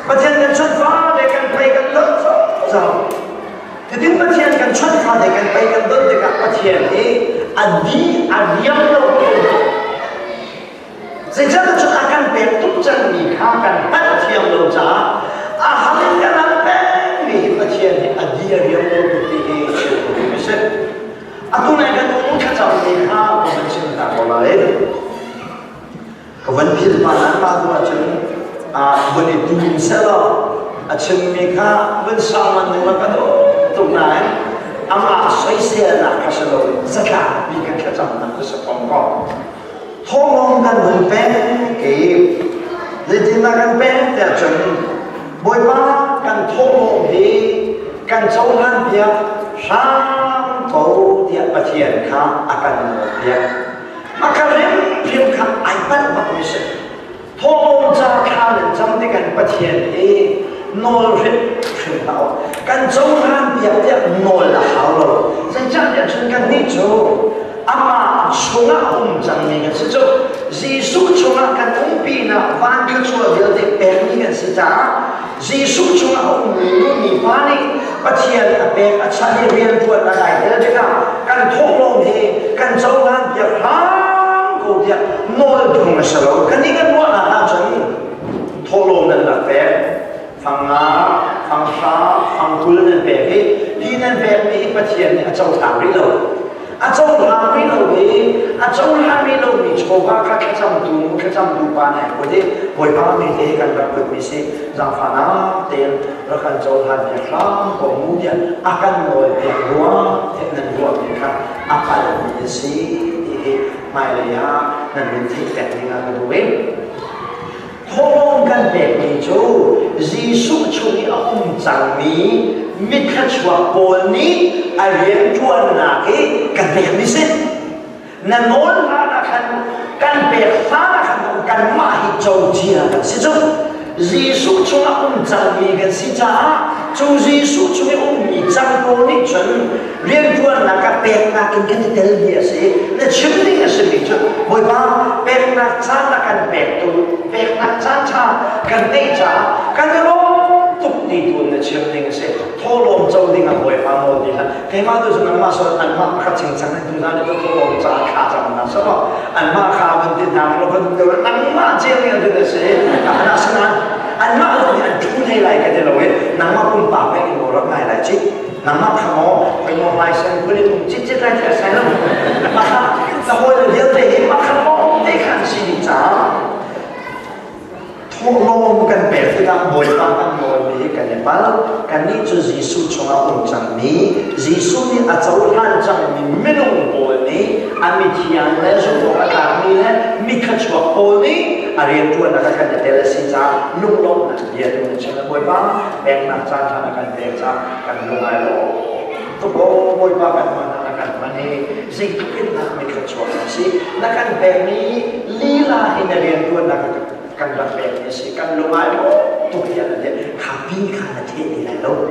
ประเทศกันชนฟ้าเด็กกันไปกันเลิศเจ้าทีนี้ประเทศกันชนฟ้าเด็กกันไปกันเลิศเด็กกับประเทศนี้อันดีอันยังโลกสิ่งที่เราจะอาการเป็นทุกจังมีค่ากันประเทศเราจะอาหารกันนั้นเป็นมีประเทศนี้อันดีอันยังโลกที่เองไม่ใช่อาตุนัยกันมุ่งข้าจะมีค่าเป็นสิ่งต่างๆอะไรก็วันพิลปานั้นมาดูอาจารย์วันนี้ดูมินเซลล์อาจารย์มีค่าวันสามันนึกว่ากันตรงไหนอามาใช้เสียนักข้าศึกสักการมีกันข้าจะนักสักคนก็ท้องลงกันเหมือนเป็นเก็บเลยจินตนาการเป็นแต่จนบ่อยบ้ากันท้องลงดีกันเจ้าหันเดียช่างโตเดียประเทียนข้าอาการเดียมาการเรียนเพียงคำไอ้ปั้นแบบนี้สิท้องลงจะข้าเลยจำได้กันประเทียนเองนอริบถึงเรากันเจ้าหันเดียเดียนอละหาเราฉันจำได้ฉันกันนี่จูอามาช่วงจังมีกันสิจูจีสุช่วงกันปีน่ะวันก็ช่วยเดี๋ยวเด็กเป็นมีกันสิจ้าจีสุช่วงมีบ้านนี่ประเทศเป็นอาจารย์เรียนตัวอะไรเดี๋ยวเด็กกันท้องลงเฮกันเจ้าหันเดียพลังกูเดียนอลตรงนั้นสิเรากันนี่กันว่าอาจารย์ท้องลงนั่นแหละเป็นฟังนะฟังฟ้าฟังคุยนั่นแบบนี้ที่นั่นแบบนี้ประเทศเนี่ยเจ้าถามเราอาจารย์ทำให้เราเองอาจารย์ทำให้เรามีโชว์ว่าข้าจำดูข้าจำดูปานไหนวันนี้วันพามีเด็กกันแบบเปิดมิสิจังฟ้าน้ำเตียนแล้วกันเจ้าทำอย่างครั้งก็มูเดียอาการโวยอย่างรัวเท่านั้นรัวเป็นครับอาการมีสิที่ไม่เลยฮะนั่นเป็นที่แต่งงานกันด้วยท้องกันแบบนี้จูจีสุช่วยเอาจังมีมิตรชัวโกนี้อาเรียนชวนนักกันแบบนี้สินั่นโน้นหานักกันแบบฟ้านักกันมาให้เจ้าเจียกันสิจูจีสุช่วยเอาจังมีกันสิจ้าจูจีสุช่วยเอามีจังโกนี้จนเรียนชวนนักแบบนักกันที่เตลเดียสินั่นชิมนี่ก็สิมิจูบ่อยบ้างแบบนักจ้านักกันแบบตัวแบบนักจ้าชากันได้จ้ากันรู้ทุกทีตัวนั่นชิมนี่ก็สิท้องลมเจ้าดิ่งบ่อยบ้างโน่นนี่ละใครมาดูจนอันมาสอนอันมาขัดชิงชังให้ดูนั่นก็ท้องลมจ้าขาจังนั่นใช่ป่ะอันมาขาวันที่ทางเราคนเดียวอันมาเจียงเนี่ยดูนั่นสิอันนั้นสนั่นอันมาเราเนี่ยอันทุ่งให้ไรกันเดี๋ยวเราเว้ยนั่งมาปุ่มปากไม่กินหัวเราไม่ไรจินั่งมาขโมยไปมองลายเส้นคนนี้ทุ่งจิ๊ดจิ๊ดไรแค่ใส่แล้วมาค่ะแต่คนเดียวได้เห็นมาขโมยได้ขันสีจ้าท้องลมกันแบบที่เราบ่อยบ้างกันบ่อยมีกันเนี่ยบ้างกันนี่จะจีสุชงอาจังนี้จีสุนี่อาจจะวันจังมีไม่ลงบ่อยนี้อามิที่อันเล่นสุดอาการนี้เนี่ยมีขัดชัวบ่อยนี้อาเรียนตัวนักการเดลสิจ้าลุ่มล้มนะเรียนตัวเชื่อบ่อยบ้างแบ่งนักจ้างทำกันเดลจ้ากันลงไอ้โลทุกคนบ่อยบ้างกันมานักการมันนี่สิ่งที่เป็นนักมีขัดชัวสินักการแบบนี้ลีลาให้นักเรียนตัวนักกันแบบนี้สิกันลงไอ้โลทุกอย่างเนี่ยขับวิ่งขาดเทนี่แหละลูก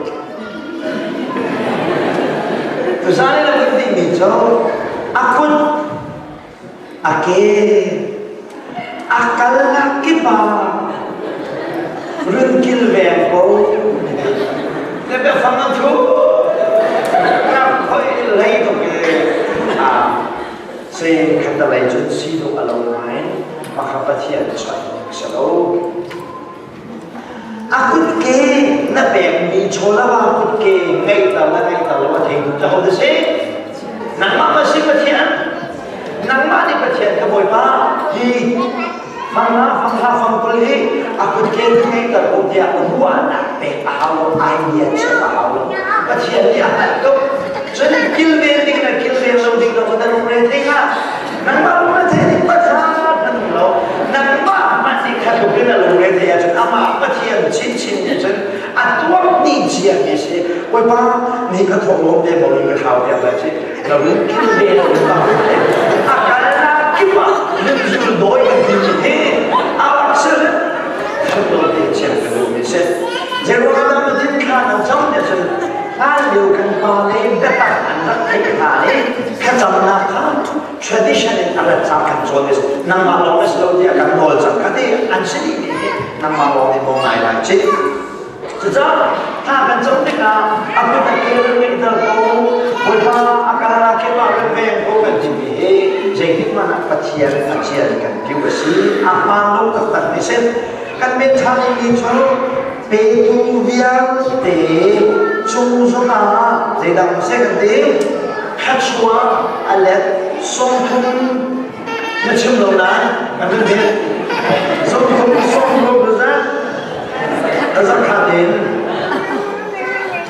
ตัวซ้ายเราเป็นที่มีเจ้าอาคุณอาเกakal nak kiba run kil vempo lebe fanga thu na khoi lei to ke se khata lai chun si do alo mai makhapathia chai salo akut ke na bem mi chola wa akut ke ngai ta la thing ta ho de se nang ma ma si pathian nang ma ni pathian ka boy pa hiฟังนะฟังตัวนี้อาคุณเก่งให้กับผมเดียวหัวหนักเป็นเอาไอเดียเชื่อเอาก็เชื่อเนี่ยก็ฉันคิดเรื่องนี้นะคิดเรื่องเราดิ้งเราก็ได้รู้เรื่องนี้นะนั่งมารู้เรื่องนี้ปัจจัยนั่งเรานั่งมามันสิขัดกับเรื่องเราเรื่องนี้จนอามาปัจจัยชิ้นเนี่ยจนอันตัวนี้เจียนี่สิไว้บ้างนี่ก็ทงลงเดี๋ยวบอกเลยก็เท่าเดียวเลยสิเราเรื่องคิดเรื่องเราบ้างอาการน่าคิดว่าเรื่องจุดโดยกันจริงๆAbsolut. Kalau dia cakap dulu, saya jauh kita mendengar macam dia cakap, kalau kan balik datang anak kekali, kacau nak tradisi yang ada cakap soal nama lama selalu dia akan nol cakap dia ansih ini nang malo ni mo ngai la chi cha ta kan chom te ka aku ta ke ni da ko ko ta akala ke ba ke ve ko kan ti he je ti ma na pathia a chia kan ki wa si a pa lo ka ta ni sen kan me tha ni cho pe tu vial te chung so na je dang se kan te khat chua a le song thum na chim lo na kan te song lo ra za kha den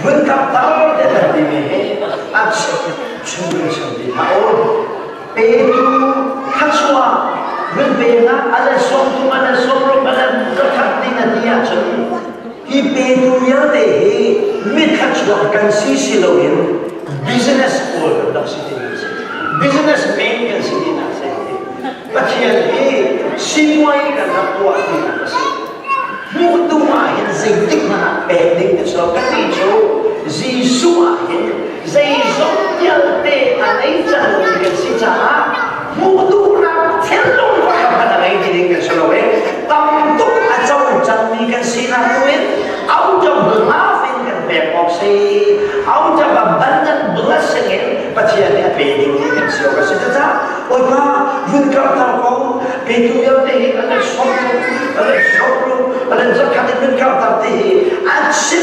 vẫn gặp tao để làm gì vậy? Anh sẽ chuẩn bị tháo bé tu khát xua vẫn bé na anh sống tu anh sống rồi anh rất khát đi là đi à chứ khi bé tu nhớ để biết khát xua cần xí lâu yên business world đó xí businessman cần xí đi nào xí và khi anh ấy xí quay cần làm tua đi nào xí mua tu mà hiện dịch tích mà bè định cái số các vị chỗ gì xua hiện dây giống như thế anh ấy chẳng cái gì trả mua tu là thiên long và các bạn ấy thì định cái số ấy tâm túc ở trong chẳng đi cái gì là quên ông cho bữa má phiên cái bè bọc xì ông cho bà bắn nhân bữa sinh ấy và chỉ là bè định cái số cái gì đó ôi ba vươn cao tao có bè tu yêu thế anh ấy sống luôn anh rất khá đến cao tao thì anh xin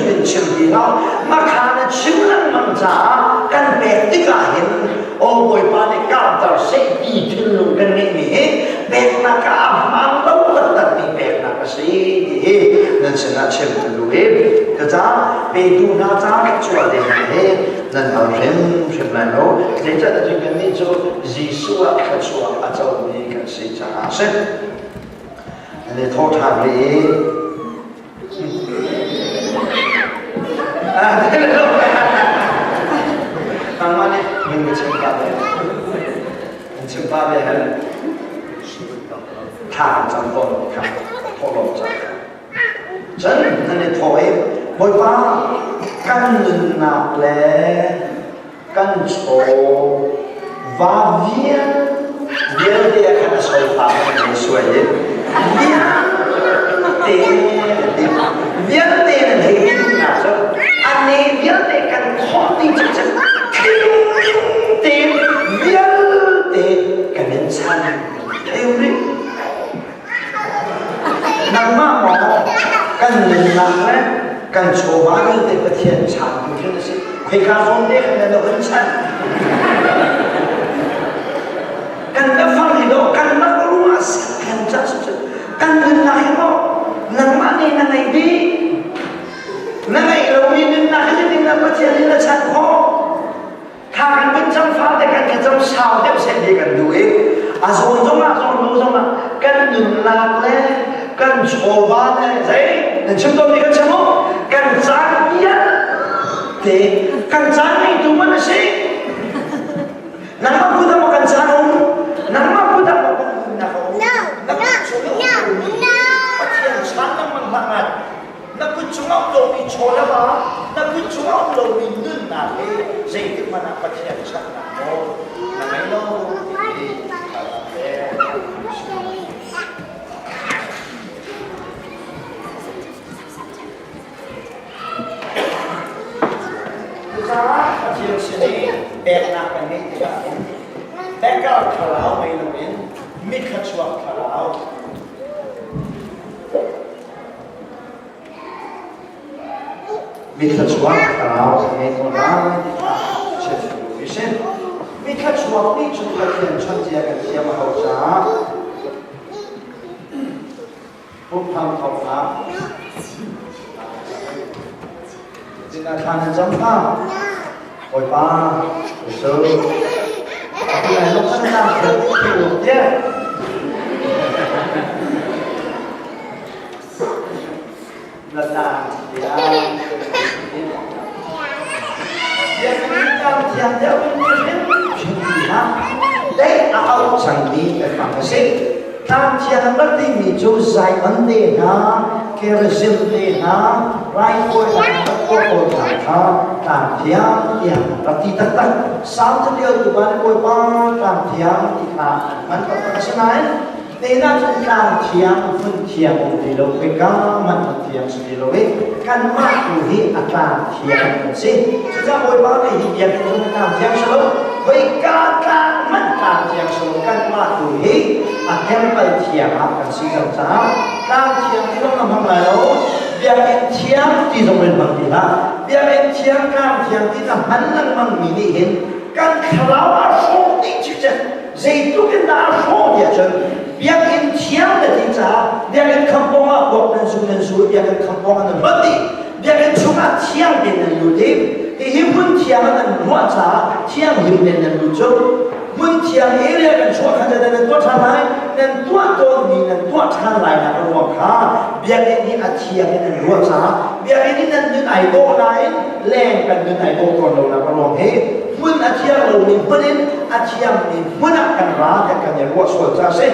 mình chịu đi nó mà khá là chịu lắm mà trả căn bè tích cả hiện ô bồi ba này cao tao sẽ đi thiên luôn căn này nhỉ bè mà cả mang đâu tất tật đi bè mà cái gì thì nên sẽ là chịu luôn cái giá bè tu na giá cái chỗ này này nên ở rem lại nó để cho ta chúng mình cho Giêsu cái chỗ ở trong này cái gì trả sẽ để thốt thang đi thế là đâu thằng mà này mình cái chuyện gì mình chuyện gì hay thang trong con khăn thô lỗ chẳng chân nên thôi mỗi ba căn lưng nạp lệ căn chỗ và viên thì khá sôi phá mình xuôi viên thì là thấy cái nào chứ anh ấy viên thì cần khó tin chắc chắn thì viên thì cần đến sang theo đi nằm mà mỏ cần lưng nạp lệ cần chỗ ba cái thì có thiện sản của chúng ta sẽ phải cả phong để khả năng nó vẫn sản cần đã phong thì đó cần nó có lúc mà cần chắc sự cần đừng lại nó nằm mà này đi nằm này lâu đi đừng lại chứ đừng làm có thiện thì là sản khó khả năng bên trong phá để cần cái trong sao tiếp sẽ đi cần đủ ấy rồi giống mà cần đừng làm lên cần chỗ ba này đấy nên chúng tôi đi cái chấm cần trang biết thì cần trang này tụi mình sẽ nằm mà cứ đâu cần trang không nằm mà cứ đâu mà không nằm không nằm chỗ nào bắt chuyện sáng năm mình làm mặt nằm cứ chúng ông đầu bị chó là mà nằm cứ chúng ông đầu bị nứt nà thế dây thì mà nằm bắt chuyện sáng năm đâu nằm ấy đâu thì giá chiều sinh bẹt nạp cái này thì bạn bẹt cao khá lão mấy lần đến mít khá chuộc khá lão mít khá chuộc khá lão cái con lá sẽ phải đủ cái sen mít khá chuộc đi chúng ta khiến chân dìa cái kia mà hậu giá bút thăm thọc pháp chính là thằng trong phao hồi ba hồi sớm cái này lúc sáng nào cũng hiểu chứ lần nào thì ai việc mình làm thì anh đều biết chuyện gì hả đấy áo chẳng đi cái phẳng cái gì tham chiang bất đi mình chú dài vấn đề na cái resim đề na rai khôi là có cổ thẳng ha cảm thiang thiang và ti tất tất sao thế điều tụi bạn coi ba cảm thiang thì là mình có cái này nên là chúng ta thiam phân thiam một điều lâu với cả mặt thiam sự điều lâu với căn mát của hi atlan thiam một gì chúng ta mỗi bảo này hi thiam chúng ta thiam sâu với cả căn mặt thiam sâu căn mát của hi atlan bay thiam áp căn sĩ trong giáo căn thiam thì nó nằm lại đâu việc em thiam thì giống lên bằng gì là việc em thiam căn thiam thì nằm hắn năng bằng mì đi hiện căn khảo là số tích chứ chứ dây tu cái nào số địa chân việc em thiam là gì cha việc em không có mà cuộc nên du việc em không có mà nên mất đi việc em chúng ta thiam đến nên lưu đi thì hiệp quân thiam là nuốt cha thiam hiệp đến nên lưu châu quân thiam ấy là cái chỗ khác nên tuột thang lại nên tuột tôn đi nên tuột thang lại là cái ruộng khá việc em đi thiam nên nuốt cha việc em đi nên như này cô này lênกันnhư này cô còn đâu là cái ruộng hết quân thiam lâu nên quân thiam nên quânกันraแต่กันอย่างว่าส่วนจะเสร็จ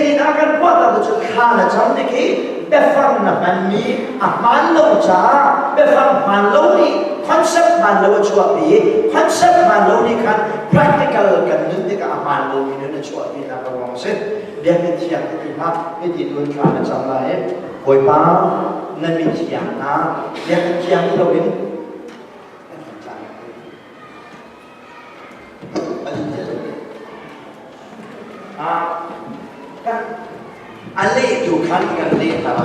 นี่นักการว่าเราจะข้านะจำได้กี่เบฟังนะมันมีมันโลจ้าเบฟังมันโลนี่คอนเซ็ปต์มันโลชัวร์ปีคอนเซ็ปต์มันโลนี่กัน practical กันนึกได้กับมันโลนี่นั่นชัวร์ปีนักการว่าเสร็จเรียนเป็นเทียมที่มากไม่ติดตัวข้านะจำได้หอยป้านั่นเป็นเทียมนะเรียนเป็นเทียมที่เราเป็นอะไรดูขันกันเรื่องอะไร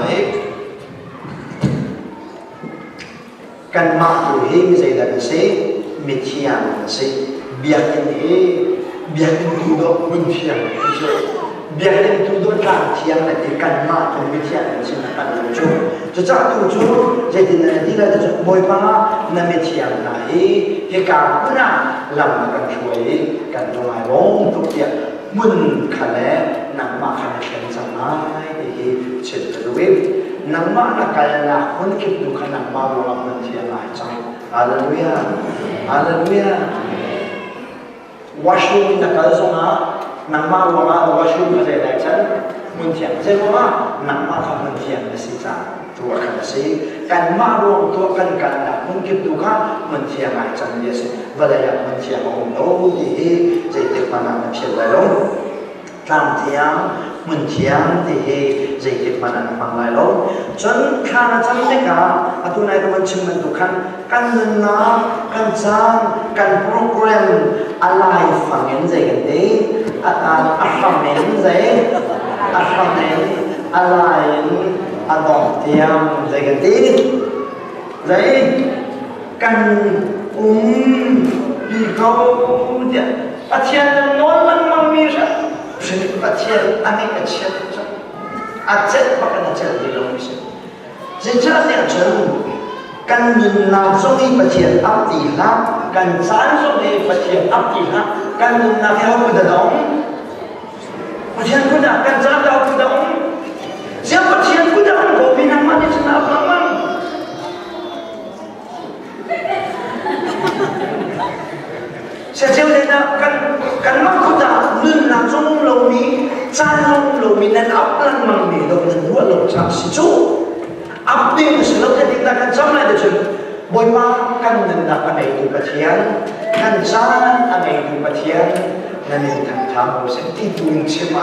กันมาดูเฮมิใจดังเสมิเทียนเสเบียกันเฮเบียกันดูดอกมุนเทียนเสเบียกันดูดอกการเทียนนั่นเองกันมาดูมิเทียนเสนั่นกันจูจะจับดูจูจะดินนั่นที่เราจะบ่อยป้านั่นมิเทียนนะเฮการพุ่งน่ะลำกันช่วยกันลอยลงทุกอย่างมุนขันแหลนังมาขันเขียนสมัยที่เชิดตะลุยนังมานักการละคนคิดดูขนาดมาลงมันเทียนหลายจังฮาเลลูยาฮาเลลูยาวาชูนักการส่งมานังมาลงมาวาชูเขาจะได้จังมุนเทียนเจ้าว่านังมาขันมันเทียนไม่สิจ้าตัวขันสิการมารวมตัวกันกันละคนคิดดูข้ามันเทียนหลายจังเยสิเวลาอยากมันเทียนของเราที่ใจเด็กมันนั่งเพียงไรลงตามเทียงมันเทียงที่ใจเด็กมันนั่งฟังไรลงจนข้าจำได้กันอาตุนายมันชิมมันทุกขันกันเงินน้ำกันจานกันโปรแกรมอะไรฟังเงินใจกันดีฟังเงินใจฟังเงินอะไรดอกเทียมใจกันดีใจกันปีเขาเนี่ยอาเทียนนอนมันมีสักสิ่งอาเทียนอันนี้อาเทียนสักอาเจ็ดปากกันอาเจ็ดดีลงสิจะจะเนี่ยจนกันหนึ่งนาส่งอีปะเทียนอัพตีละกันสามส่งอีปะเทียนอัพตีละกันหนึ่งนาเขาพูดดองปะเทียนพูดดกันสามเราพูดดองเสียปะเทียนพูดดองก็มีน้ำมันที่สนับน้ำมันเสียเจ้าเนี่ยนะกันมักคุดาหนึ่งนาจงลงมีจานลงลงมีนั่นอัพลังมังมีลงนั่นหัวลงจากสิจูอัพดีมันสิเราจะติดตามกันจำเลยเดี๋ยวจะบ่อยมากกันหนึ่งนากันไอ้ตัวปะเทียนกันจานอันไอ้ตัวปะเทียนนั่นเองทางทางเราเส้นที่ดูนใช่ไหม